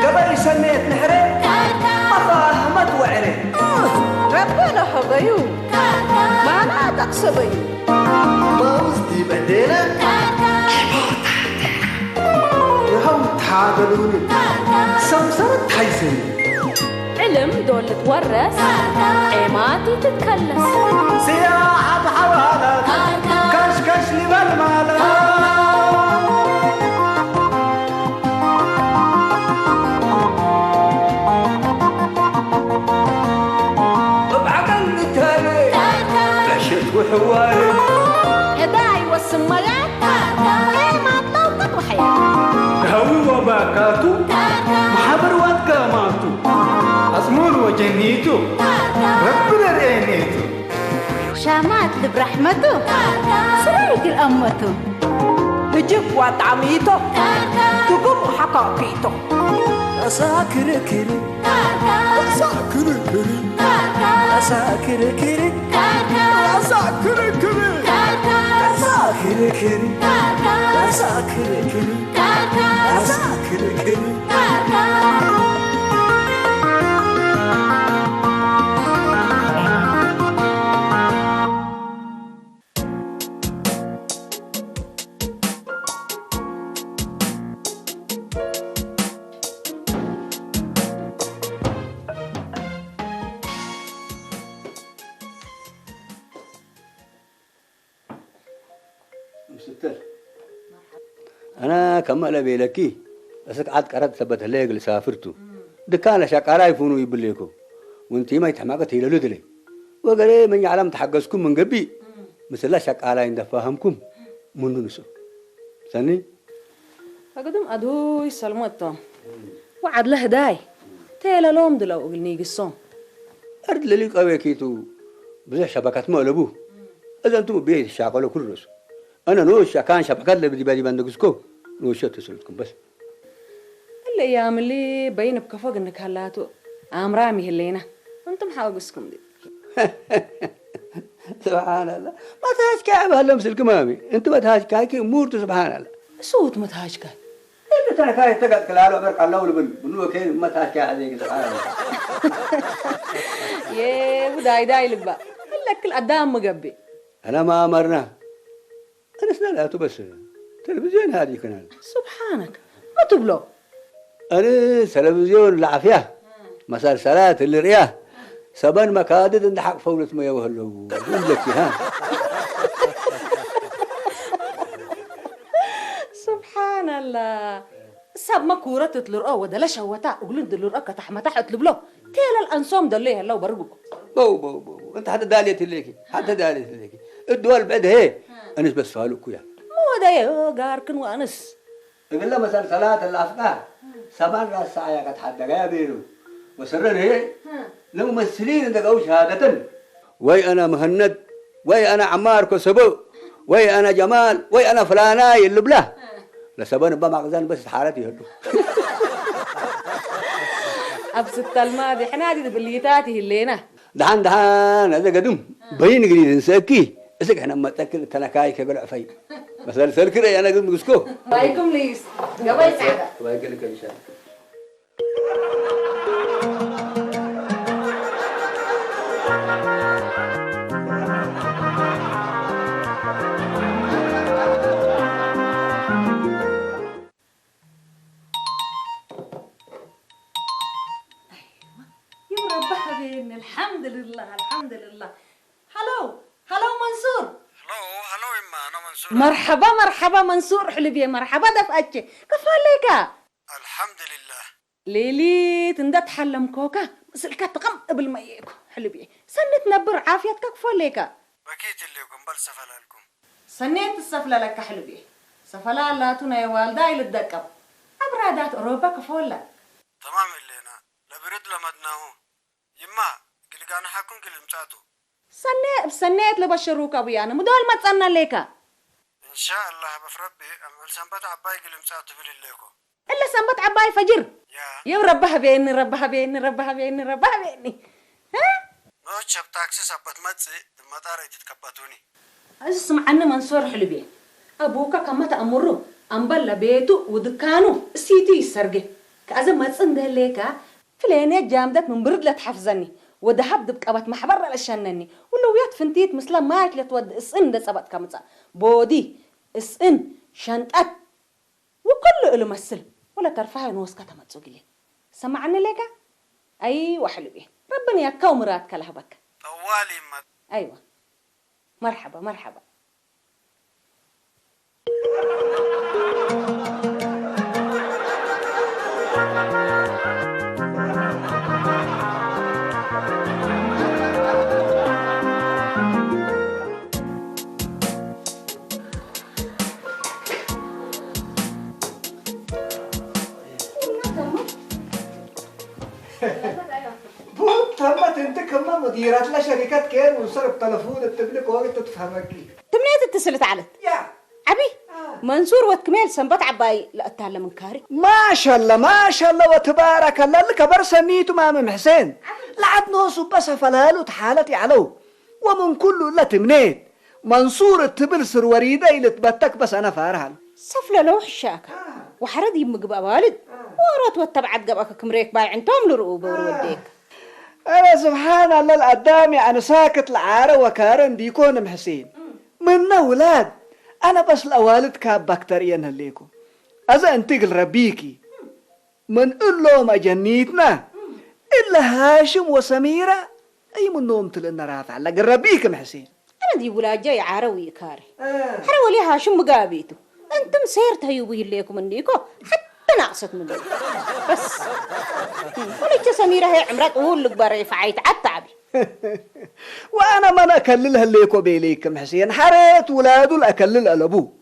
قبل سنة نحرق مفاهمة وعري ربنا حبيو ما أنا تقصبي ما وزدي بدينا يهم تعادلوني سمسرة حيزني علم دول تورث عماتي تتكلس سياحة بحوالات كشكش لي بالمالات وحوالي هداي والسميات ما طلقت وحياة هو باكاتو محبر واتكاماتو أصمون وجنيتو ربنا رينيتو شامات برحمته سريك الأمته بجيب وطعميته تقوم حقاقيته أساكر كري أساكر كري أساكر كري أساكر كري أساكر كري أساكر كري أساكر كري أنا كمال بيلكي أسك عاد قرأت ثبت هلاك اللي سافرتو دكان شقالا يفونوا يبليكو وانتي ما يتحمقت هي لودلي وقالي من يعلم تحقسكم من قبي مثل لا شقالا عند فهمكم منو نسو ثاني فقدم أدوي سلمتهم وعد له داي تيلا لوم دلو قلني قصون أرد للي قوي كيتو بزح شبكات مقلبوه إذا أنتم بيه الشاقلو كل رسو أنا نوش كان شبكات اللي بدي بندقسكو نوش تسولتكم بس الأيام اللي بين بكفوق إنك هلاتو أمرامي هلينا أنتم حاوقسكم دي سبحان الله ما تهاج كعب هلا مسلك مامي أنت ما تهاج كايكي أمورته سبحان الله صوت ما تهاجك أنت ترى كاي تقعد كلارو برك الله ولا بنو كين ما تهاج كاي عليك سبحان الله يا وداي لبا لك الأدام مقبي أنا ما أمرنا أنا سنالاتو بس تلفزيون هذه كنال سبحانك ما تبلو أنا تلفزيون العافية مسلسلات اللي رياه سبن مكادد عند حق فولة ما يوهلو يقول لك ها سبحان الله سب ما كورة تطلر وده لا شوتا أقولون دلور أكا تحمى تحت لبلو تيلا الأنصام دليها لو برقوك بو أنت حتى دالية الليكي حتى دالية الليكي الدول بعد هي أنس بس فالوك وياه مو ده يا قاركن وأنس يقول له مسلسلات الأفكار سبن راس ساعة قد حد جابيرو وسرنا هي لو ممثلين دقوا شهادة وي أنا مهند وي أنا عمار كسبو وي أنا جمال وي أنا فلاناي اللي بله لسبن بمغزان بس حالتي هدو أبسط الماضي حنادي بالليتاتي اللينا دهان هذا قدم بين قريد نسكي إذا إحنا ما تأكل تناكاي كبر في مثلا سلكري أنا قلت مسكو بايكم ليس قبل سعادة بايك لك إن شاء الله يربح بين الحمد لله هلو منصور هلو إما أنا منصور مرحبا منصور حلبي مرحبا دفأتش كفاليك الحمد لله ليلي تندت حلم كوكا مسلكة تقم قبل ما يكو حلبي سنت نبر عافيتك كفاليك بكيت اللي يكون بل سفلا لكم سنيت السفلة لك حلبي سفلا لا تنا يا والداي للدكب أبرادات أوروبا كفولا تمام اللينا لبرد لمدناه يما قل كان حكم قل امتاتو سنيت لبشروك أبيانا مدول ما تصنع ليك إن شاء الله بفربي أمل سنبت عباي قل امتاتو بالليكو إلا سنبت عباي فجر يا ربها بيني ها ما تشب تاكسي سبت متسي مطاري تتكبتوني اسمع عني منصور حلبي أبوك كما تأمره أمبلا بيتو ودكانو سيتي يسرقه كأذا ما تصنده ليكا فلينات جامدات من برد لا تحفظني ودهب دبقبت محبر لشنني ولو يات فنتيت مثلا ما أكلت ود اسن ده سبت كمتsa بودي اسن شنطات وكله إله مسل ولا ترفعي نوسكة تمتسوقلي سمعني ليكا أيوة حلوة ربنا يكاو مرات كلهبك طوالي ما أيوة مرحبا مرحبا تمت انت كمان مديرات لشركات كير ونصرف تلفون التبلك وقت تفهمك تمنيت اتصلت علت يا عبي منصور وتكمل سنبت عباي لا أتعلم من كاري ما شاء الله وتبارك الله اللي كبر سنيته مام حسين لعد نوصو بس فلالو تحالتي علو ومن كله لا تمنيت منصور التبلسر وريده اللي تبتك بس انا فارهل سفلة لوح الشاكة وحرد يمق والد ورات واتبعت قبك كمريك باي عندهم لرؤوبة وروديك أنا سبحان الله القدامي أنا ساكت العارة وكارن ديكون محسين من أولاد أنا بس الأوالد كاب بكتيريا هليكو أذا انتقل ربيكي من لهم أجنيتنا إلا هاشم وسميرة أي من نوم تلنا رافع لقى ربيك محسين أنا دي ولا جاي عروي كاري حرولي هاشم مقابيته أنتم سيرت هيوبي ليكم منيكو حتى ناقصت مني بس وليك سميرة هي عمرك وهو اللي بري فعيت عالتعبي وأنا ما أكللها ليكو بيليك محسين حريت ولاده الأكلل ألبوه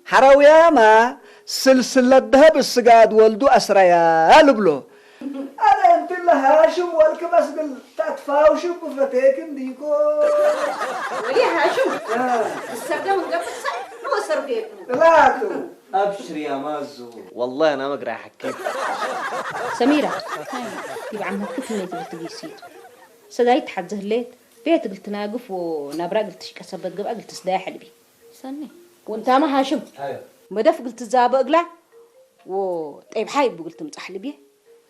حرويا ما سلسلة ذهب السقاد ولدو أسريا لبلو أنا أنت اللي هاشم والك بس قل تتفاوش بفتيك ديكو ولي هاشم السرقة من قبل صح هو سرقيت لا أبشر يا مازو والله أنا مقرأ حكيت سميرة يبقى عم هتكفي اللي تبي سيتو سدايت حد زهليت بيت قلت ناقف ونابرا قلت شيك أسبت قبل قلت سداي حلبي سني وانت ما هاشم أيوه مدف قلت زابق لا وطيب حايب قلت متحلبيه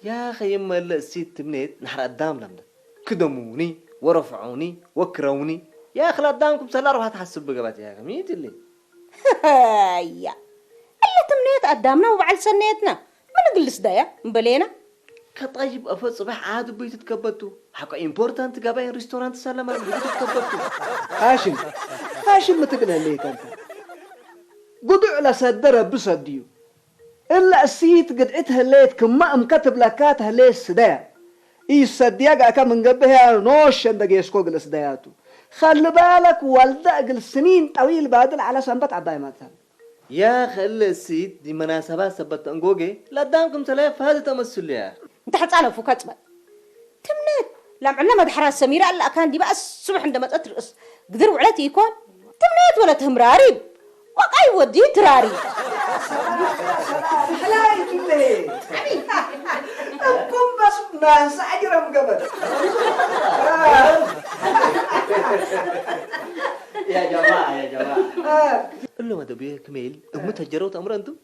يا أخي يما إلا السيد تبنيت نحر قدام لمنا كدموني ورفعوني وكروني يا أخي قدامكم سلا روح تحسب بقبات يا أخي ميت اللي هيا اللي تمنيت قدامنا وبعد سنيتنا ما نقول سدايا مبلينا كطيب أفضل صباح عاد بيت تكبتوا حقا إمبورتانت قابين ريستورانت سلام بيت تكبتوا هاشم ما تقلها ليك أنت قدع على صدر بصديو إلا السيت قد اتهليت كما أمكتب لكاتها ليه السداء إيه السدياق أكا من قبها نوش عندك يسكوك السداياتو خلي بالك والدق السنين طويل بادل على سنبت عباي مثلا يا أخي إلا السيد دي مناسبات سبت أنقوقي قدامكم سلا فهذا تمثل يا أخي انت حتسأله فوكات بقى تمنيت لما علمت حراس سميرة إلا كان دي بقى الصبح عندما تترقص قدروا علاتي يكون تمنيت ولا تهمراري وقاي ودي تراري حلاي كله أكون بس ناس عجرم قبل يا جماعة قل له ما تبيه كميل أمتها جروت أمر أنتم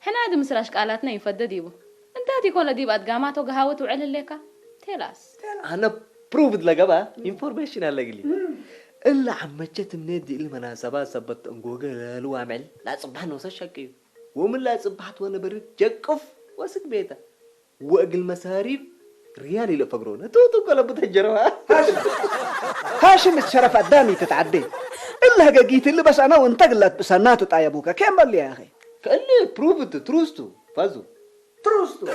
حنا هذا مثل أشكالاتنا يفدد ديبو أنت هاتي كون ديب أدقامات وقهاوت وعلل ليكا تيلاس أنا بروفد لقبها إنفورميشن هلا قلي إلا عمتشت منادي المناسبات سبت أنقوقي لو عمل لا صبح نوصل شكي ومن لا صبحت وأنا بريد جقف واسك بيته وأقل مساريف ريالي لفقرونه توتو كلا بتهجرها هاشم الشرف قدامي تتعدي إلا قاقيت اللي بس أنا وانتقلت بسناته طيبوكا كم اللي يا أخي قال لي بروفد تروستو فازو تروستو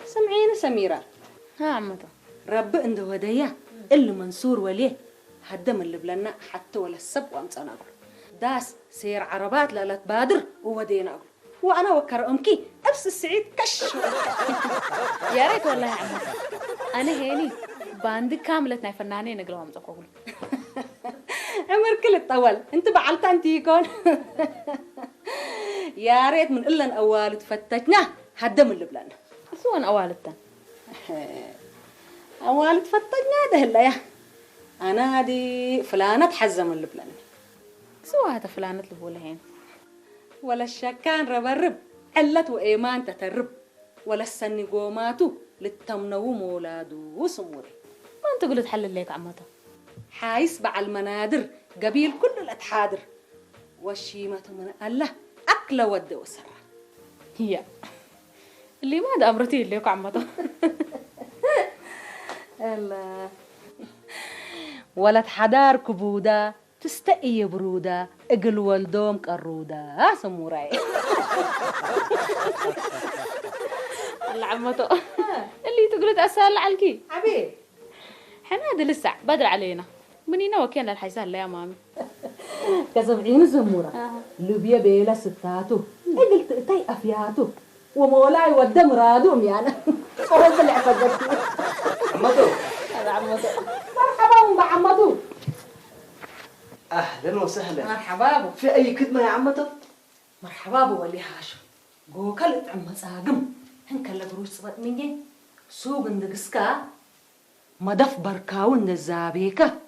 سمعينا سميرة ها عمته رب عنده ودايا اللي منصور وليه هدم اللي بلنا حتى ولا السب وامصنا داس سير عربات لا تبادر وودينا وانا وكر امكي ابس السعيد كش يا ريت والله يا عمتي أنا هيني باندي كاملة ناي فنانين نقلهم زقول عمر كل الطول انت بعلت انت يكون يا ريت من إلا أول تفتشنا هدا من لبلان سوان أوالدتن أول تفتشنا ده هلا يا أنا هذه فلانة تحزة من لبلان سوا هذا فلانة لبولهين ولا الشكان ربرب علت وإيمان تترب ولا السن قوماتو للتمنو مولادو وسموري ما أنت قلت حل ليك عمتها حايس بع المنادر قبيل كل الأتحادر والشيمة من الله أكل ود وسرة هي اللي ما ده أمرتي ليك عمتها الله ولد حدار كبودا تستقي برودا اقل والدوم قرودا سموراي الله عمتها اللي تقولت أسأل عليكي عبيد حنا هذا لسه بدر علينا منينا وكان الحيسان لا يا مامي كسبعين زمورة لوبيا بيلا ستاتو اقل تأتي أفياتو ومولاي ودم رادوم يعني فرز اللي عفدتي عمتو هذا عمتو مرحبا بعمتو أهلا وسهلا مرحبا في أي خدمة يا عمتو؟ مرحبا بولي هاشم جو كلت عم صاقم هنك اللي بروش صبت مني سوق ندقسكا مدف بركاون الزابيكا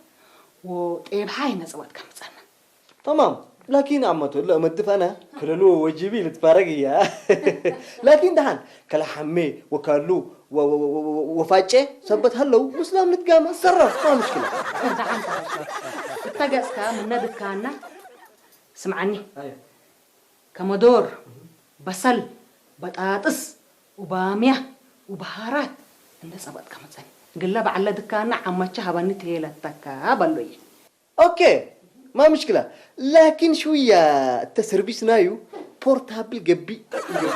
وطيب حاي نصبت كم سنة تمام لكن عمتو لا مدف أنا كللو وجيبي لتفرقي لكن دهان كلا حمي وكالو وفاجئ سبت هلو مسلم نتقام صرف ما مشكلة اتقسكا من ندب كانا سمعني أيوة كمدور بصل بطاطس وبامية وبهارات الناس صبت كم سنة قلب على دكانا عمتش هبني تيلتك بلوي أوكي ما مشكلة لكن شوية التسربيس نايو بورتابل قبي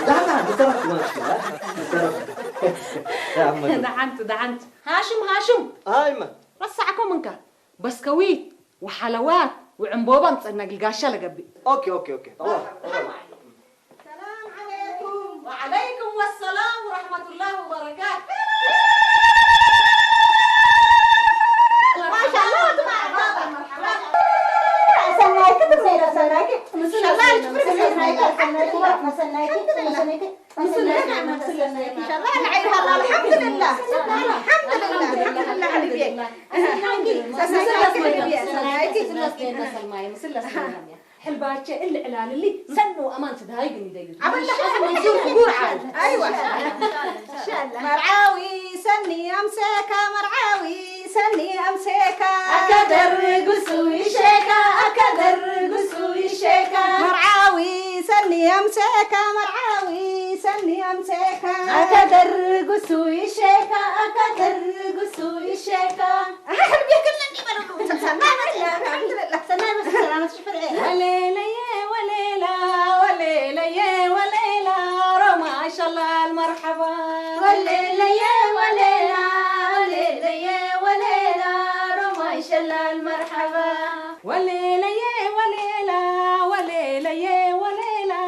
لا بصراحة ما مشكلة يا عمتو دعنت هاشم أيمن رصعكم منك بسكويت وحلوات وعنبوبة نصنق القاشة لقبي أوكي طبعا السلام عليكم وعليكم السلام ورحمة الله وبركاته ما شاء الله تبارك الله مرحبا حلباتشة اللي علال اللي سنوا أمان تدهايق نديو عمل لك منصور حضور عاد ايوه مرعاوي سني امسكا مرعاوي سني امسكا أكدر قسوي شيكا أكدر قسوي شيكا مرعاوي سني امسكا مرعاوي سني امسكا أكدر قسوي شيكا أكدر قسوي شيكا حبيبي كلني بلو سلامة الحمد لله سلامة سلامة شوف وليلة يا وليلة وليلة يا وليلة ما شاء الله المرحبا وليلة يا وليلة وليلة يا وليلة ما شاء الله المرحبا وليلة يا وليلة وليلة يا وليلة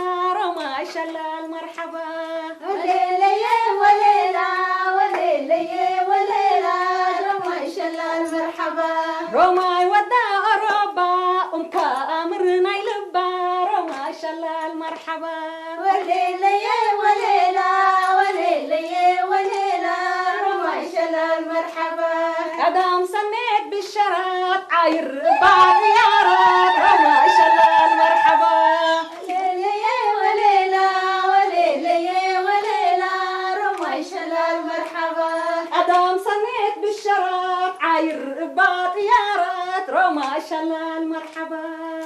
ما شاء الله المرحبا وليلة يا وليلة وليلة يا وليلة ما شاء الله المرحبا روماي ودا أوروبا أمرنا يلبا ما شاء الله المرحبا وليلة يا وليلة وليلة يا وليلة ما شاء الله المرحبا قدام سميت بالشراب عاير بعض يارات ما شاء الله المرحبا وليلة يا وليلة وليلة يا وليلة ما شاء الله المرحبا قدام سميت بالشراب عاير بعض يارات ما شاء الله المرحبا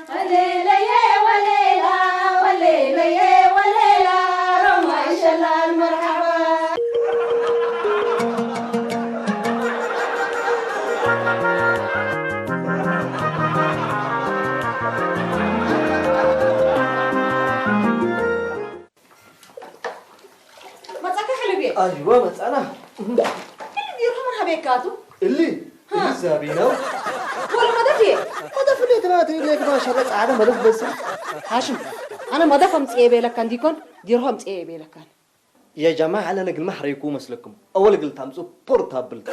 وليلة يا وليلة وليلة يا وليلة ما شاء الله المرحبا ما تسكر حلبي أيوة مسألة اللي بيرهم هبيكاتو اللي زابينا ولا ما دفي هذا في اللي تبغى ليك ما شاء الله عادة ملف بس هاشم أنا ما دفهم تسيبي لك كان ديكون ديرهم تسيبي لك كان يا جماعة أنا نقل محر يكون مسلكم أول قلت همسو بورتابل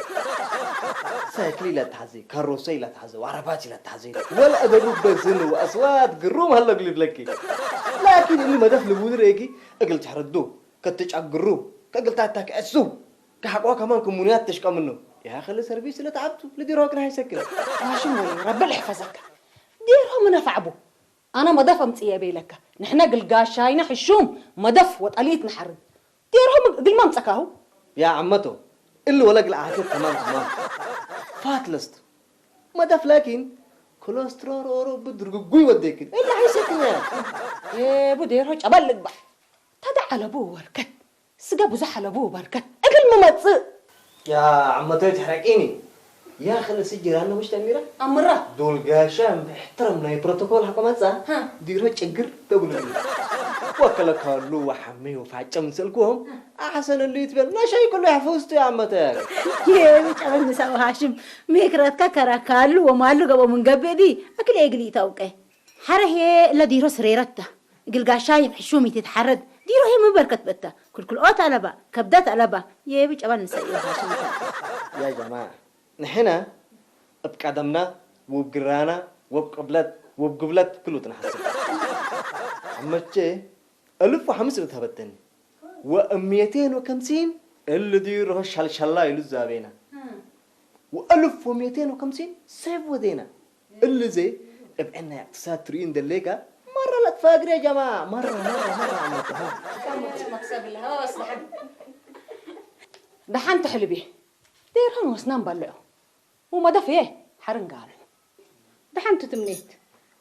سايكلي لا تحزي كاروسي لا تحزي وعرباتي لا تحزي ولا أدروب بزن وأصوات قروم هلا قلب لكي لكن اللي ما دفل بودريكي أقلت حردو كتش أقروم كقلت أتاك أسو كحقوا كمان كمونيات تشكى منه يا أخي السيرفيس اللي تعبتوا اللي روك راح يسكر هاشم ولي رب يحفظك ديرهم نفعبو أنا مدف أمتي بيلك نحن قل قاشاينا حشوم مدف وطليت نحرد ديرهم قل ما امسكاهو يا عمتو اللي ولا قل عاتب تمام فاتلست مدف لكن كوليسترول أورو بدر قوي وديك إلا حيسكنا يا بو ديرهم أبلغ بح تدع على بو وركت سقابو زحل أبوه بركت أقل ممتص يا عمتو تحرقيني يا خلي سجل أنا مش تأميرة أمره دول قاشام احترمنا البروتوكول حكومات صح ديرو تشجر تقول وكلك هاللو وحمي وفاجم سلكوهم أحسن اللي يتبل لا شيء كله يحفظت يا عمتو يا مش عمل نساو هاشم ميكرات كراكالو ومالو قبل من قبل دي أكل إجلي توقع حره لا ديرو سريرته قل قاشايم حشومي تتحرد ديرو هي مبركة بتا كل أوت على با كبدات على با يا مش عمل نساو هاشم يا جماعة نحنا بقدمنا وبقرانا وبقبلات كله تنحسب عمتشي 1500 بتهبتني و250 اللي ديره شلشلا يلزا بينا و1250 سيف ودينا اللي زي ابعنا اقتصاد ترين دليكا مرة لا تفاقر يا جماعة مرة عمتها مكسب الهوس دحان تحلبي ديرهم وسنان بلعو وما دفيه حرن قال دحين تتمنيت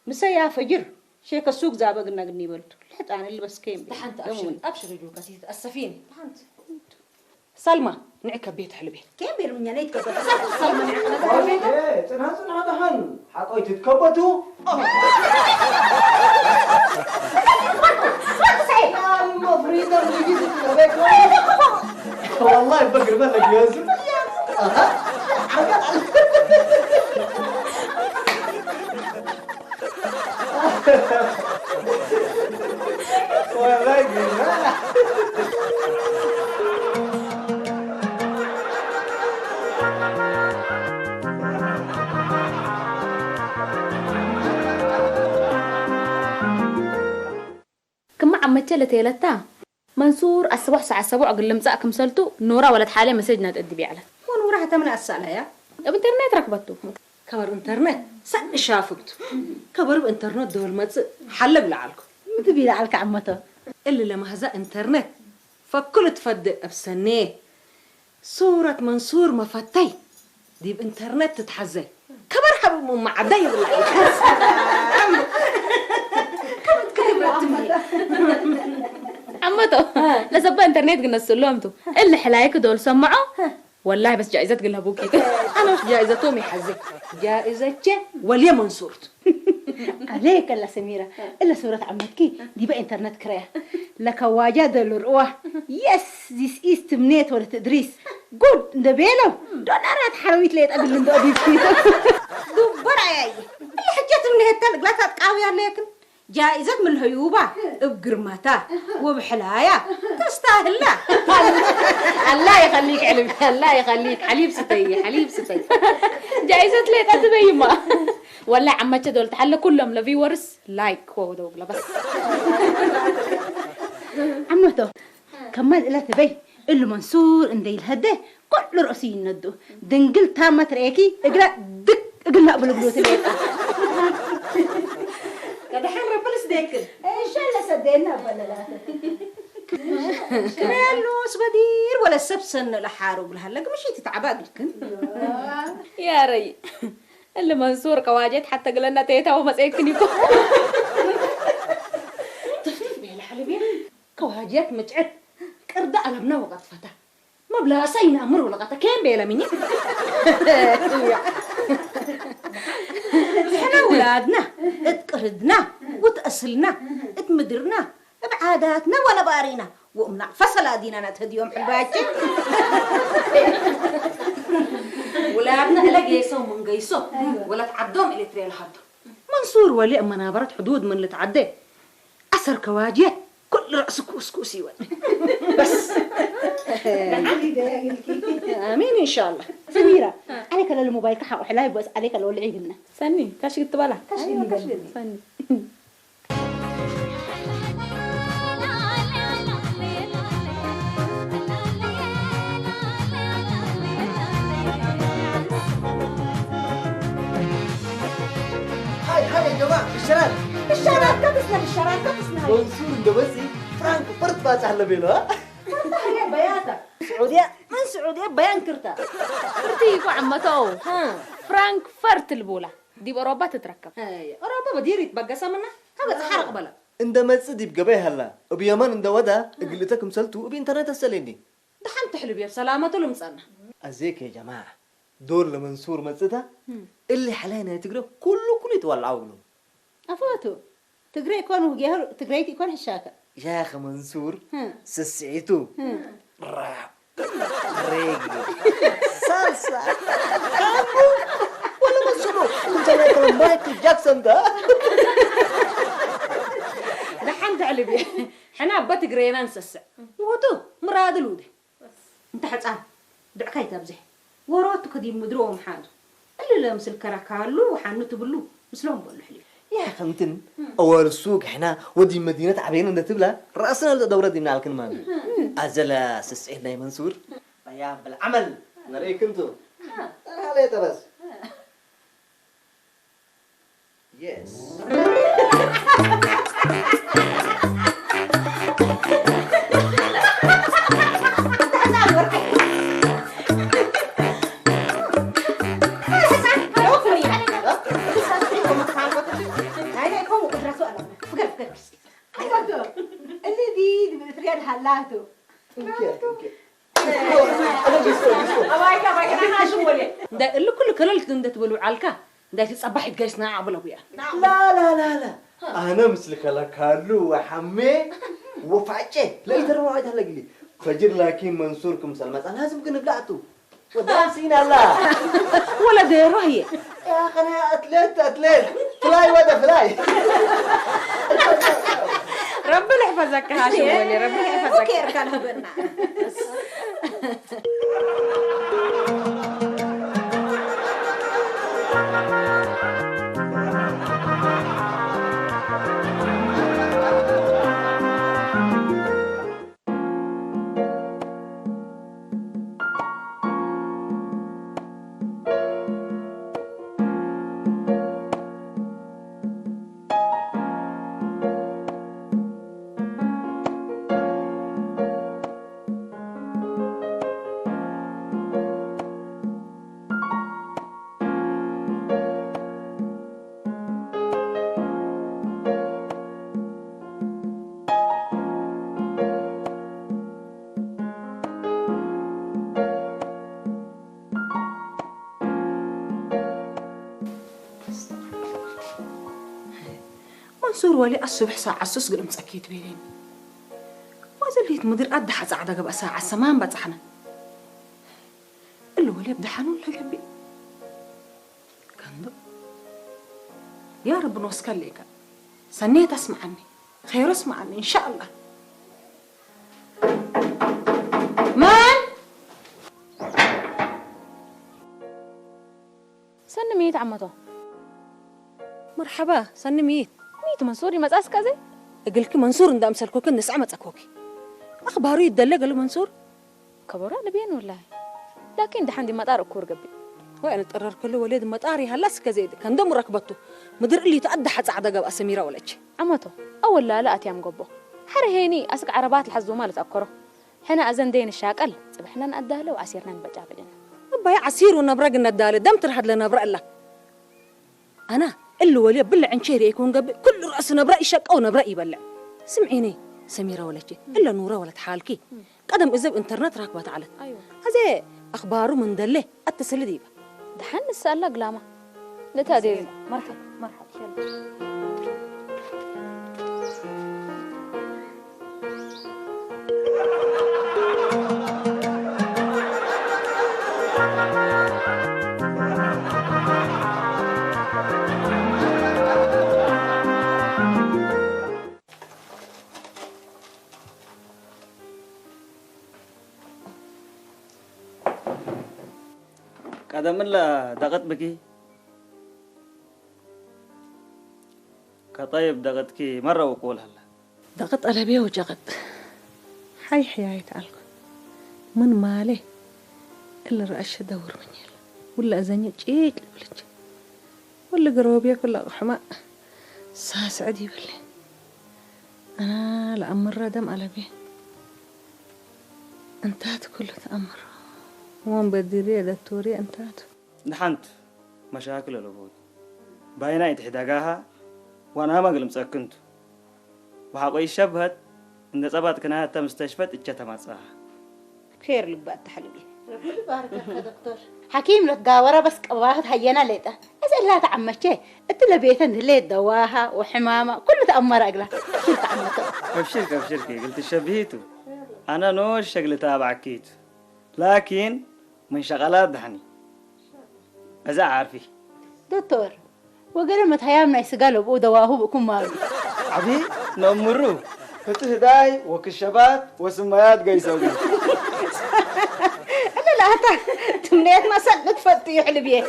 مسايا فجر شيك السوق زابقنا قني بلتو حتى أنا اللي بس كيم دحان أبشر يجوك السفينة دحان سلمى نعك بيت حلبي كيم بير من ينيت كذا سلمى نعك بيت ايه تنهزن هذا هن حقوي تتكبتوا المفروض اللي جيت تلبك والله بقر بالك يا زلمه والله جميل كم عمتي لتيلتا منصور السبوع قل مساكم سلتو نورا ولد حالي مسجنا تأدي على ونورها تمنع السالة يا بإنترنت ركبته كبر انترنت سن شافكت كبر بانترنت دول ما حلب لعلكم تبي لعلك عمته اللي لما هزا انترنت فكل تفد بسنة صورة منصور مفتي دي بانترنت تتحزن كبر حبب مع عدي بالله عمته لسبا انترنت قلنا سلومته اللي حلايك دول سمعوا والله بس جائزة قلها بوكي أنا مش جائزتهم يحزن جائزة وليا منصورت عليك الله سميرة إلا صورة عمتكي دي بقى إنترنت كريه لك واجد الرؤوة يس this is تمنيت ولا تدريس جود ده بيلو دون أنا تحرويت ليت قبل من دقدي فيه دبر عيي اللي حجت من هالتلق لا تتقاوي عليكم جائزة من الهيوبة بقرماتا وبحلايا تستاهل لا الله يخليك علم الله يخليك حليب ستي جائزة ليه تبي ما ولا عمتي دول تحل كلهم لفي ورس لايك هو دوبلا بس عمته كمال إلا تبي اللي منصور اندي الهده كل رأسي ندو دنقل تامة رأيكي اقرأ دك اقلنا قبل بلوت الوقت كده حمر بلس ديكل إن شاء الله سدينا ولا لا كرالوس بدير ولا سبسن لحارب لهلا مشي تتعبى لكن يا ري اللي منصور كواجد حتى قلنا تيتا ومسيكني كو تفيف بيه الحلبين كواجيات مجعد كردا قلبنا وقت فتا ما بلا سينا امر ولا قطا كان بيلا مني احنا اولادنا اتقردنا وتأصلنا اتمدرنا بعاداتنا ولا بارينا وامنا فصل ديننا تهديهم حلباتي ولادنا الا جيسو من جيسو ولا تعدهم اللي تري الحد منصور ولي منابرة حدود من اللي تعدي اثر كواجيات كل رأس كوسكوسي بس امين ان شاء الله. سميره عليك الموبايل كحق وحلاي بس عليك لو لعيبنا سني كاش قلت بلا سني هاي يا جماعة الشراب الشارع كبسنا منصور اندبسي فرانك فرد باصح لبينه ها هي بياتك سعوديه من سعوديه بيان كرتا تيجو عمتو فرانك فرت البوله دي بأوروبا تتركب هي اوروبا بدير يتبقى سمنا هذا تحرق بلا عند مسجد بقبي هلا وبيمان عند ودا قلتكم سلتو وبإنترنت السليني دحن تحلب يا سلامته لمصنا أزيك يا جماعة دور لمنصور مسجدها اللي حلينا تقرأ كله يتولعوا له افوتو تقري يكون وجهه تقري يكون حشاكه يا أخي منصور سسعيتو راب ريجي سالسا كامو ولا مسرو كنت أنا مايكل جاكسون ده دحن تحلب يا حنا بتقرينا نسسع وهو مراد الودي انت حصان دعكاي تابزح وروتو كدي مدروم حاجه اللي لمس الكراكالو وحنتو بلو مسلهم بقول حليب يا أخي أنتن أول السوق إحنا ودي مدينة عبينا ندتبلا رأسنا الدورة دي من الكلمان أزلا سسعنا يا منصور يا بالعمل نريك أنتو عليك بس يس اللي دي بتريد حلاته ده اللي كل كللت انت تقولوا علكا ده تصبح تجلسنا عبله ويا لا لا لا لا أنا مثلك لا كارلو وحمي وفعجة لا يترى واحد هلا قلي فجر لكن منصوركم سلمت أنا لازم كنا بلعتو ودرسين الله ولا ديره هي يا أخي أنا أتلت فلاي ودا فلاي ربنا يحفظك هاشم ولي ربنا يحفظك وكير كان هبنا منصور ولي الصبح ساعة سوس قلم سكيت بينين وزليت مدير قد حز عدا قبل ساعة سمان بتحنا اللي ولي بدحنون لقبي كندو يا رب نوسكل ليك سنيت اسمع عني خير اسمع عني ان شاء الله مان سن ميت عمتو مرحبا سن ميت ميت منصوري مزاس كذا قلك منصور اند امسلكو كن نسعه مصكوكي اخباره يدلق له منصور كبروا نبين والله لكن دحين دي مطار كور قبي وين تقرر كل ولد مطاري هلاس كزيد كان دم ركبته مدير اللي تقدح صعده قب اسميره ولج عمتو اول لا اتيام قبو حر هيني اسق عربات الحزو مالت اكره حنا اذن دين الشاقل صبحنا نقداله وعسيرنا نبجع بدنا باي عسير ونبرق نداله دم ترحد لنا برق الله انا اللي ولي بلع عنشيري يكون قبل كل راس نبرق يشق او نبرق يبلع سمعيني سميره ولج الا نوره ولد حالكي قدم اذا انترنت راكبه على ايوه هذا اخباره من دله اتصل ديبه دحين نسال قلامه لتادي مرحبا يلا قدم الله دقت بكي كطيب دقتكي مرة وقول هلا دقت على بيه وجقت حي حياي تعالك من ماله إلا رأش دور من يلا ولا أزني جيك لبلج ولا قروبيك ولا حماء ساس عدي بالله أنا لأمر دم على بيه انتهت كل تأمر وان بديري دكتوري انتهت نحنت مشاكل الأبوي باينا يتحداقاها وانا ما قلم ساكنت وحقوي شبهت ان صبات كنا حتى مستشفت اجتا مصاها خير لبات تحلبي ربي بارك يا دكتور حكيم لتقاورة بس قواهد هينا ليتا أسأل لا تعمشي أنت لبيتن ليت دواها وحمامة كله تأمر أقلا كل تعمته ابشرك قلت شبهيتو انا نوش شغل تابعكيت لكن من شغلات دحني ازا عارفي دكتور وقال ما تهيامنا يسقالوا بو دواهو بكم مالي عبي نمرو فتح داي وكشبات وسميات قيسوي أنا لا هتا تمنيت ما صدقت فتيح لبيه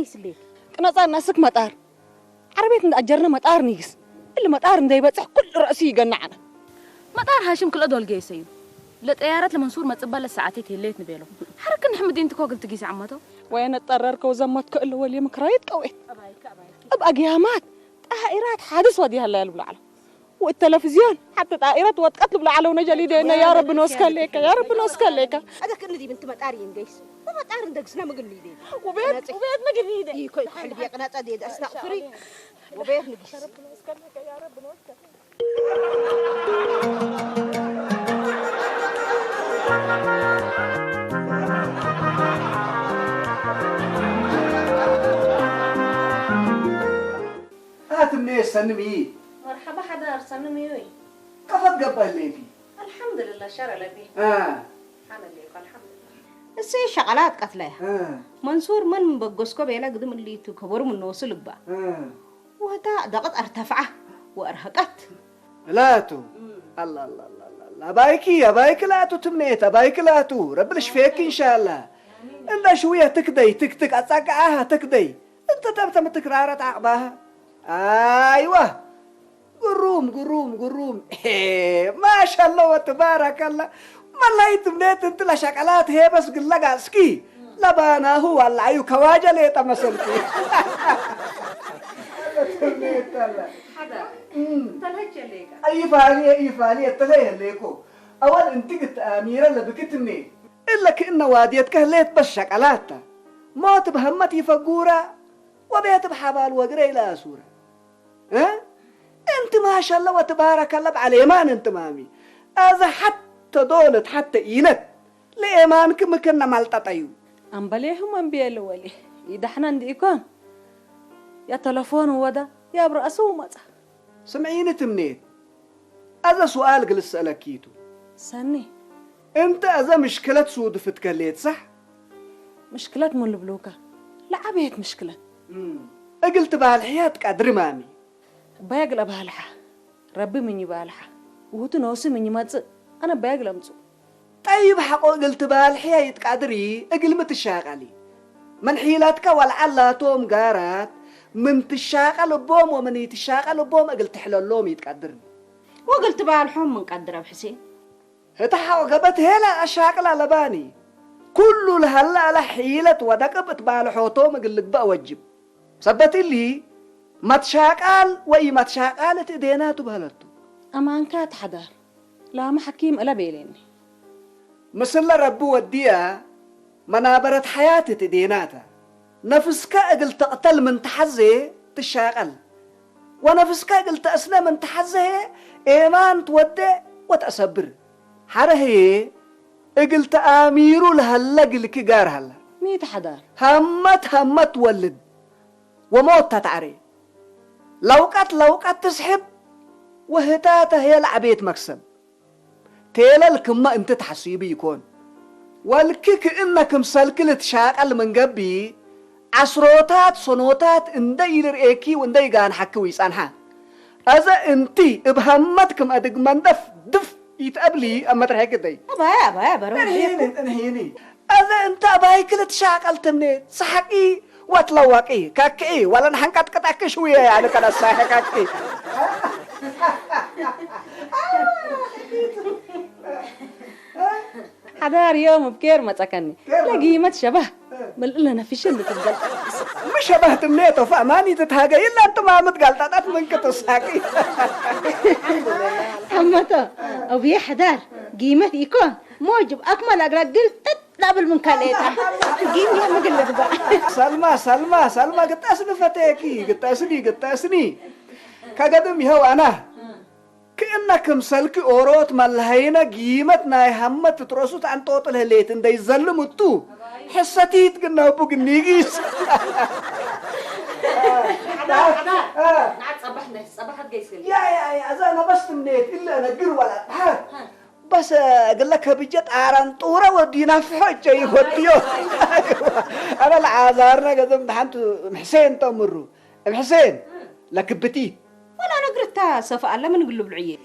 قيس ليك كنا صار ناسك مطار عربية أجرنا مطار نيس اللي مطار ندي بتصح كل رأسي يقنعنا مطار هاشم كل أدول جيسين لطيارات لمنصور ما تقبل الساعتين الليت نبيلو حركة نحمد انت كوكل تقيس عمته وين اضطررك وزمتك اللي هو اليوم كرايت قويت أبقى قيامات طائرات حادث وديها الليل بالعالم والتلفزيون حتى طائرات وتقتلوا بالعالم ونجلي دينا يا رب نوسك ليك يا رب نوسك ليك هذا كأنه دي بنت مطارين قيس ومطار ندقسنا مقلي دي وبيت نقلي دي يكون حل بيا قناة دي استغفري وبيت نقيس يا رب نوسك ليك يا رب نوسك هات مني سنمي مرحبا حدا سنمي وي كفت قبل لي في الحمد لله شر لبي حمد ليك الحمد لله السي شغلات قتلها منصور من بقسكو بيلا قدم اللي تكبر من نوصل بقى وهذا ضغط ارتفعه وارهقت لاتو الله الله الله الله بايكي يا بايك لاتو تمنيت بايك لاتو رب فيك ان شاء الله الا شويه تكدي تكتك اصقعها تكدي انت تبتم تكرارات عقباها ايوه قروم ما شاء الله وتبارك الله والله تمنيت انت لا شقلات هي بس قلقا اسكي لبانا هو العيو كواجه لي تمسلتي تمنيت الله حدا تلهج ليك اي فالي تلهي ليكو اول انت قلت اميره اللي بكتمني الا كأنه واديت كهليت بس شقلات موت بهمتي فقوره وبيت بحبال وقري لا سوره انت ما شاء الله وتبارك الله بعليمان انت مامي هذا حتى دولت حتى اينت لإيمانك مكنا مالتطيو أم بليهم أم بيلو ولي إذا احنا عنديكم يا تلفون ودا يا برأسه مطا سمعيني تمنيت هذا سؤال قلت سألكيتو سني انت هذا مشكلة سود فتكليت صح؟ مشكلة من البلوكة لا عبيت مشكلة قلت بهالحياة قدر مامي باقل بهالحة ربي مني بهالحة وهو تنوسي مني ماتس أنا باقل أمسو طيب حقو قلت بهالحياة قدري اقل متشاغلي من حيلاتك والعلاتهم قارات من تشاغل بوم ومن يتشاغل بوم قلت حلولهم يتقدرني وقلت بهالحوم من قدر بحسين هتحاو قبت هلا أشاغل لباني كل الهلا لحيلة ودقبت بهالحوتهم قلت بقى وجب صبت اللي ما تشاقال وي ما تشاقال تديناتو بهالتو أمان كات حدا لا ما حكيم ألا بيليني مثل ربو وديها منابرة حياتي تديناتها نفسك أقل تقتل من تحزي تشاقل ونفسك أقل تأسنى من تحزي إيمان تودي وتأسبر حرهي أقل تآميرو لهلا قلك قار هلا ميت حدا همت ولد وموت تتعري لوقت تسحب وهتاته هي العبيت مكسب تيلالك ما انت تحسيبي يكون والكيك انك مسلكل تشاقل من قبي عصروتات صنوتات اندي لرئيكي واندي قان حكي ويسانها أذا انتي بهمتكم أدق من دف يتقبلي أما ترهيك دي أبا روح انهيني أذا انت أباي كل تشاقل تمني صحكي واتلوكي كاكي ولا نحنكت كتاك شوية يعني كان الساحة كاكي حدار يوم بكير ما تكني لاقي ما تشبه بل إلا أنا في شلة القلب مش شبهت منيته فأماني تتهاجي إلا أنت ما متقلتات منك تساكي حمته أو بيه حدار قيمة يكون موجب أكمل أقرأ قلت تتلابل من كاليتها قيمة ما قلت بقى سلمى قلت أسني فتاكي قلت أسني كقدم يهو أنا كأنك مسلكي أوروت ملهينا قيمة ناي همة تترسوت عن توتل هليتن داي ظلمتو حساتيت قلنا بوك النيجيس حدار نعد صبحت قيسل يا أزا أنا بس تمنيت إلا أنا قر ولا بس أقول لك بجد عران طورة ودينا في حجة يخطيو أنا العذارنا قد امتحنت محسين تمرو محسين لك بتيت ولا نقرتها سوف أعلم من قلوب العيال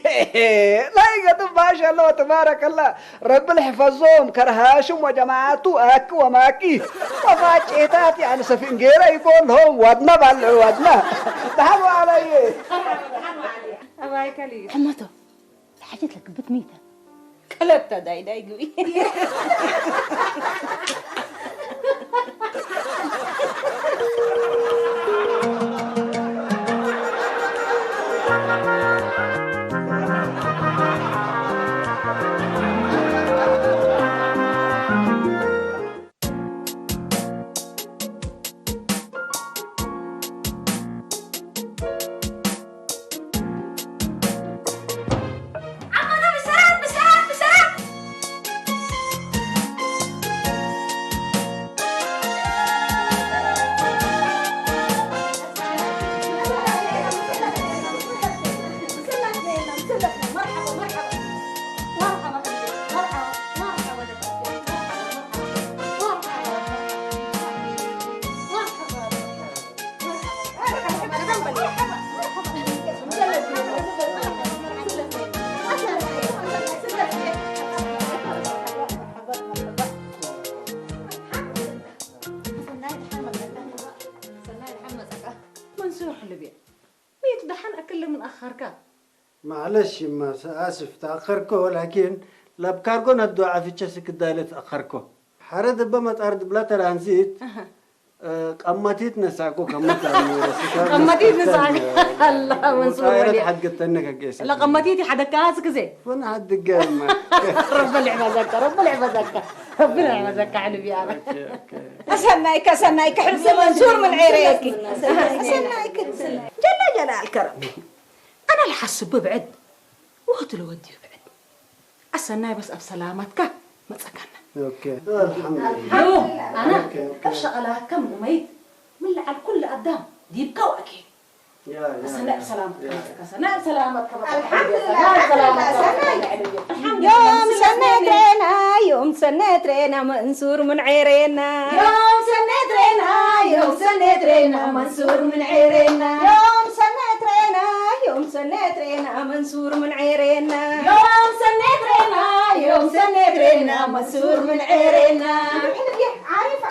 لا يقدم ما شاء الله تبارك الله رب الحفظهم كرهاشم وجماعته أك وماكي وفاجئتات يعني سفين غيره يقول لهم ودنا ودنا تحنوا علي أباي كلي حمته حاجت لك بيت ميتة كلبتها داي قوي معلش ما آسف تأخركو ولكن لابكاركو ندعى في تشسك الدالة تأخركو حرد بمت أرد بلا ترانزيت قمتيت نساكو قمتيت نساك الله منصور ولي حد قتنك كيس لا قمتيتي حدك كاسك زي وانا حد قام رب العبا زكا على بيانا أسنايك حرص منصور من عيريكي أسنايك جل الكرم أنا الحسب بعد وقت لو ودي بعد أسناي بس بسلامتك ما تسكنا اوكي الحمد لله هلو أنا شغلة كم وميت من على الكل قدام دي بكوكي أسناي بسلامتك أسناي بسلامتك يوم سنة رينا منصور من عيرينا يوم سنة رينا منصور من عيرينا يوم سنة رينا منصور من عيرينا يوم سنة رينا منصور من عيرينا عارف